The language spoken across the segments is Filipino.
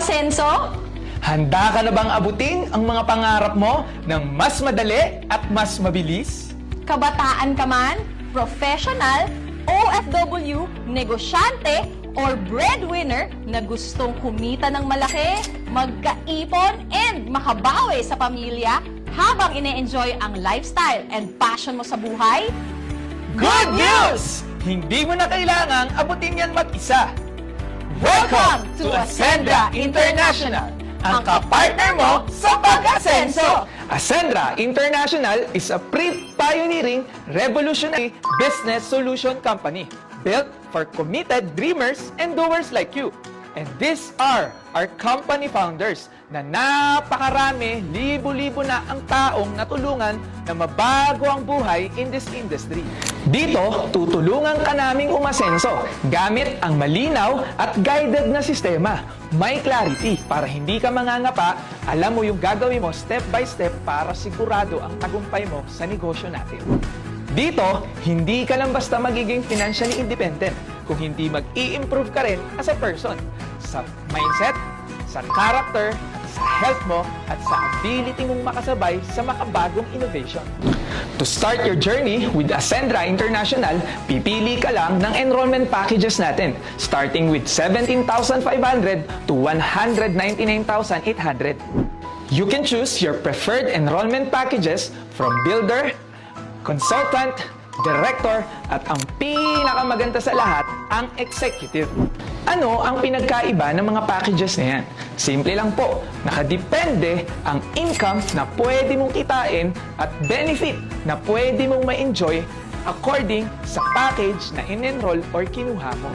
umasenso? Handa ka na bang abutin ang mga pangarap mo ng mas madali at mas mabilis? Kabataan ka man, professional, OFW, negosyante, or breadwinner na gustong kumita ng malaki, magkaipon, and makabawi sa pamilya habang ine-enjoy ang lifestyle and passion mo sa buhay? Good news! Hindi mo na kailangang abutin yan mag-isa. Welcome to Ascendra International, ang kapartner mo sa pag-asenso. Ascendra International is a pioneering, revolutionary business solution company built for committed dreamers and doers like you. And these are our company founders na napakarami, libo-libo na ang taong natulungan na mabago ang buhay in this industry. Dito, tutulungan ka naming umasenso gamit ang malinaw at guided na sistema. May clarity para hindi ka mangangapa, alam mo yung gagawin mo step by step para sigurado ang tagumpay mo sa negosyo natin. Dito, hindi ka lang basta magiging financially independent kung hindi mag-i-improve ka rin as a person sa mindset, sa character, sa health mo, at sa ability mong makasabay sa makabagong innovation. To start your journey with Ascendra International, pipili ka lang ng enrollment packages natin, starting with 17,500 to 199,800. You can choose your preferred enrollment packages from Builder, Consultant, Director, at ang pinakamaganda sa lahat, ang Executive. Ano ang pinagkaiba ng mga packages na yan? Simple lang po, nakadepende ang income na pwede mong kitain at benefit na pwede mong ma-enjoy according sa package na in-enroll or kinuha mo.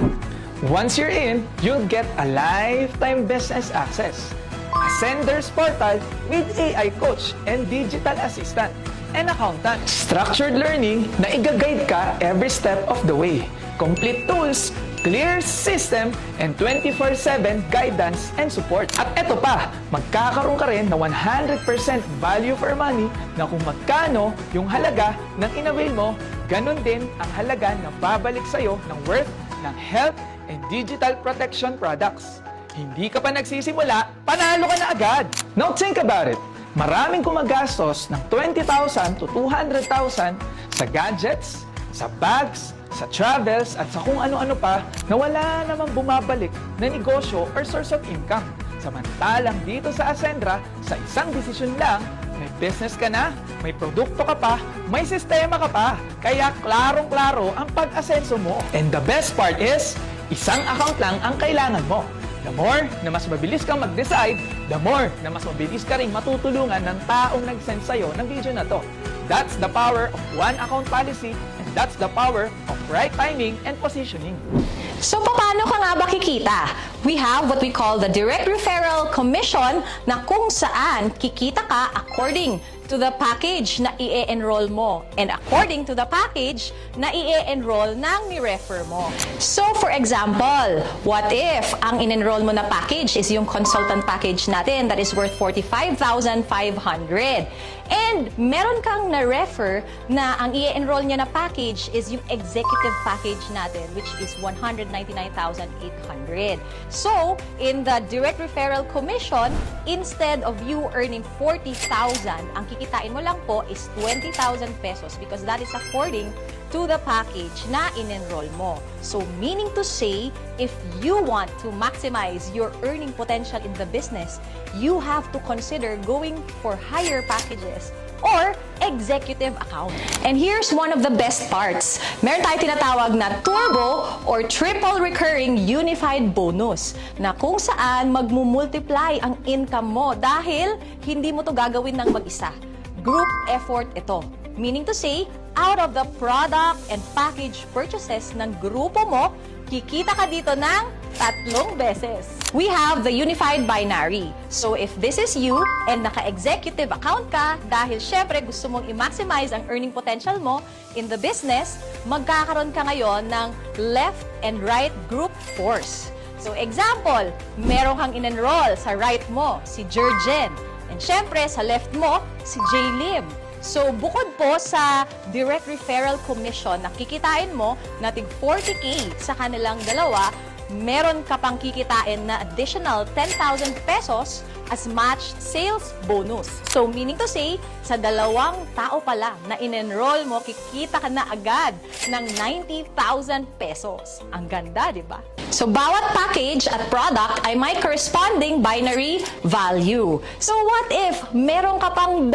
Once you're in, you'll get a lifetime business access, a sender's portal with AI coach and digital assistant, and accountant. Structured learning na i-guide ka every step of the way. Complete tools, clear system, and 24/7 guidance and support. At eto pa, magkakaroon ka rin na 100% value for money na kung magkano yung halaga ng in-avail mo, ganun din ang halaga na babalik sa'yo ng worth ng health and digital protection products. Hindi ka pa nagsisimula, panalo ka na agad! Now think about it. Maraming gumagastos ng 20,000 to 200,000 sa gadgets, sa bags, sa travels, at sa kung ano-ano pa na wala namang bumabalik na negosyo or source of income. Samantalang dito sa Ascendra, sa isang desisyon lang, may business ka na, may produkto ka pa, may sistema ka pa. Kaya klarong-klaro ang pag-asenso mo. And the best part is, isang account lang ang kailangan mo. The more na mas mabilis kang mag-decide, the more na mas mabilis ka rin matutulungan ng taong nag-send sa'yo ng video na to. That's the power of one account policy, and that's the power of right timing and positioning. So, paano ka nga ba kikita? We have what we call the direct referral commission na kung saan kikita ka according to the package na i-enroll mo and according to the package na i-enroll ng ni-refer mo. So, for example, what if ang in-enroll mo na package is yung consultant package natin that is worth 45,500 and meron kang na-refer na ang i-enroll niya na package is yung executive package natin which is 199,800. So, in the direct referral commission, instead of you earning 40,000, ang kikitain mo lang po is 20,000 pesos because that is according to the package na in-enroll mo. So, meaning to say, if you want to maximize your earning potential in the business, you have to consider going for higher packages or executive account. And here's one of the best parts. Meron tayong tinatawag na turbo or triple recurring unified bonus na kung saan magmumultiply ang income mo dahil hindi mo to gagawin ng mag-isa. Group effort ito. Meaning to say, out of the product and package purchases ng grupo mo, kikita ka dito ng 3 beses. We have the unified binary. So if this is you and naka-executive account ka, dahil syempre gusto mong i-maximize ang earning potential mo in the business, magkakaroon ka ngayon ng left and right group force. So example, meron kang in-enroll sa right mo, si Jurgen. And syempre, sa left mo, si J-Lim. So, bukod po sa direct referral commission na kikitain mo na tig 40K sa kanilang dalawa, meron ka pang kikitain na additional 10,000 pesos as match sales bonus. So meaning to say, sa 2 tao pala na in-enroll mo, kikita ka na agad ng 90,000 pesos. Ang ganda, di ba? So, bawat package at product ay may corresponding binary value. So, what if meron ka pang 2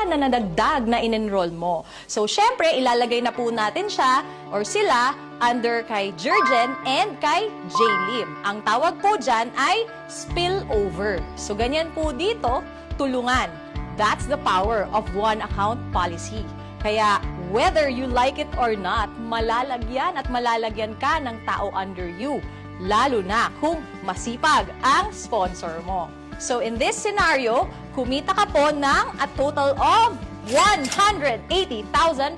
na nadagdag na in-enroll mo? So, syempre, ilalagay na po natin siya or sila under kay Jurgen and kay Jaylim. Ang tawag po dyan ay spillover. So, ganyan po dito, tulungan. That's the power of one account policy. Kaya, whether you like it or not, malalagyan at malalagyan ka ng tao under you. Lalo na kung masipag ang sponsor mo. So, in this scenario, kumita ka po ng a total of 180,000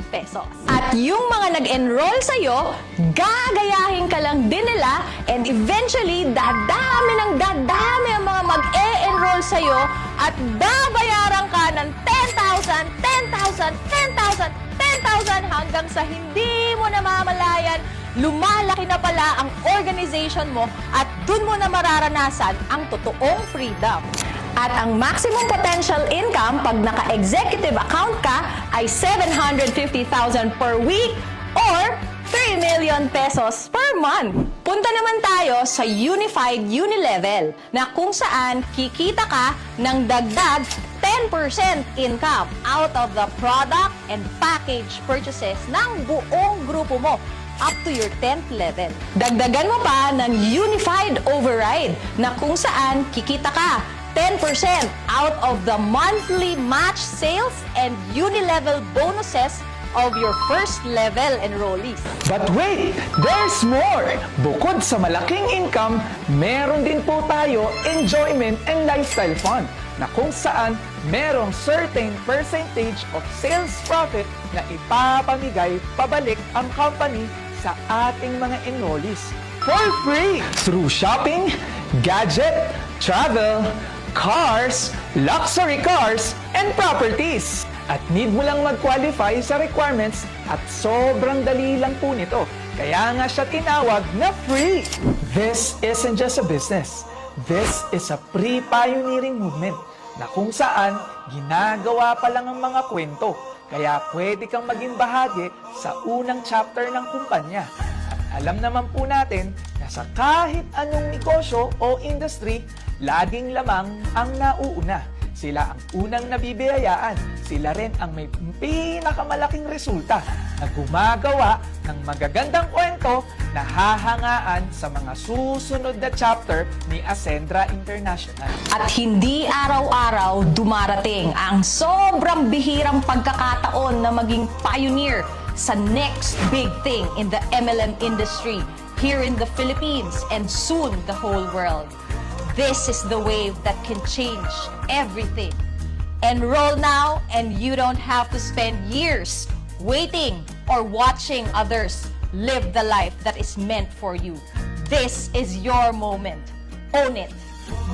pesos. At yung mga nag-enroll sa'yo, gagayahin ka lang din nila and eventually, dadami ng dadami ang mga mag-e-enroll sa'yo at babayaran ka ng 10,000, 10,000, 10,000, 10,000 hanggang sa hindi mo namamalayan, lumalaki na pala ang organization mo at dun mo na mararanasan ang totoong freedom. At ang maximum potential income pag naka-executive account ka ay 750,000 per week or 3 million pesos per month. Punta naman tayo sa Unified Unilevel na kung saan kikita ka ng dagdag 10% income out of the product and package purchases ng buong grupo mo up to your 10th level. Dagdagan mo pa ng Unified Override na kung saan kikita ka 10% out of the monthly match sales and Unilevel bonuses of your first level enrollees. But wait, there's more! Bukod sa malaking income, meron din po tayo enjoyment and lifestyle fund na kung saan merong certain percentage of sales profit na ipapamigay pabalik ang company sa ating mga enrollees for free through shopping, gadget, travel, cars, luxury cars, and properties. At need mo lang mag-qualify sa requirements at sobrang dali lang po nito. Kaya nga siya tinawag na free. This isn't just a business. This is a pre-pioneering movement na kung saan ginagawa pa lang ang mga kwento. Kaya pwede kang maging bahagi sa unang chapter ng kumpanya. At alam naman po natin na sa kahit anong negosyo o industry, laging lamang ang nauuna. Sila ang unang nabibiyayaan. Sila rin ang may pinakamalaking resulta na gumagawa ng magagandang kwento na hahangaan sa mga susunod na chapter ni Ascendra International. At hindi araw-araw dumarating ang sobrang bihirang pagkakataon na maging pioneer sa next big thing in the MLM industry here in the Philippines and soon the whole world. This is the wave that can change everything. Enroll now and you don't have to spend years waiting or watching others live the life that is meant for you. This is your moment. Own it.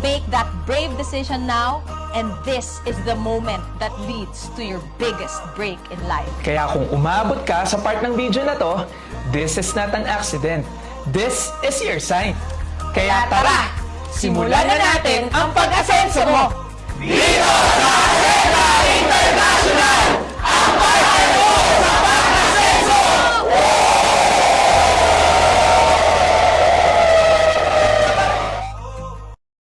Make that brave decision now, and this is the moment that leads to your biggest break in life. Kaya kung umabot ka sa part ng video na to, this is not an accident. This is your sign. Kaya tara, simulan na natin ang pag-asenso mo! Dito sa Ascendra International!